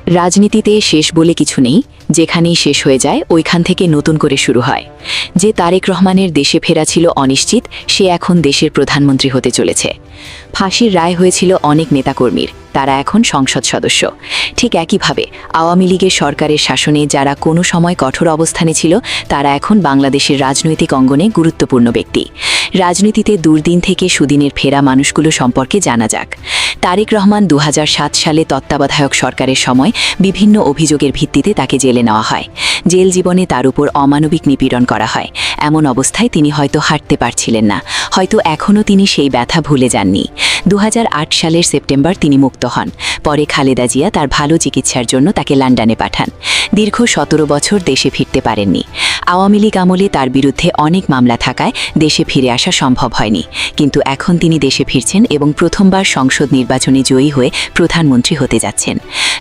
রাজনীতিতে শেষ বলে কিছু নেই, যেখানেই শেষ হয়ে যায় ওইখান থেকে নতুন করে শুরু হয়। যে তারেক রহমানের দেশে ফেরা ছিল অনিশ্চিত, সে এখন দেশের প্রধানমন্ত্রী হতে চলেছে। ফাঁসির রায় হয়েছিল অনেক নেতাকর্মীর, তারা এখন সংসদ সদস্য। ঠিক একইভাবে আওয়ামী লীগের সরকারের শাসনে যারা কোনো সময় কঠোর অবস্থানে ছিল, তারা এখন বাংলাদেশের রাজনৈতিক অঙ্গনে গুরুত্বপূর্ণ ব্যক্তি। রাজনীতিতে দুর্দিন থেকে সুদিনের ফেরা মানুষগুলো সম্পর্কে জানা যাক। তারেক রহমান 2007 সালে তত্ত্বাবধায়ক সরকারের সময় বিভিন্ন অভিযোগের ভিত্তিতে তাকে জেলে নেওয়া হয়। জেল জীবনে তার উপর অমানবিক নিপীড়ন করা হয়। এমন অবস্থায় তিনি হয়তো হাঁটতে পারছিলেন না, হয়তো এখনও তিনি সেই ব্যথা ভুলে যাননি। 2008 সালের সেপ্টেম্বর তিনি মুক্ত হন। পরে খালেদা জিয়া তার ভালো চিকিৎসার জন্য তাকে লন্ডনে পাঠান। দীর্ঘ 17 বছর দেশে ফিরতে পারেননি। আওয়ামী লীগ আমলে তার বিরুদ্ধে অনেক মামলা থাকায় দেশে ফিরে আসা সম্ভব হয়নি, কিন্তু এখন তিনি দেশে ফিরছেন এবং প্রথমবার সংসদ নির্বাচনে জয়ী হয়ে প্রধানমন্ত্রী হতে যাচ্ছেন।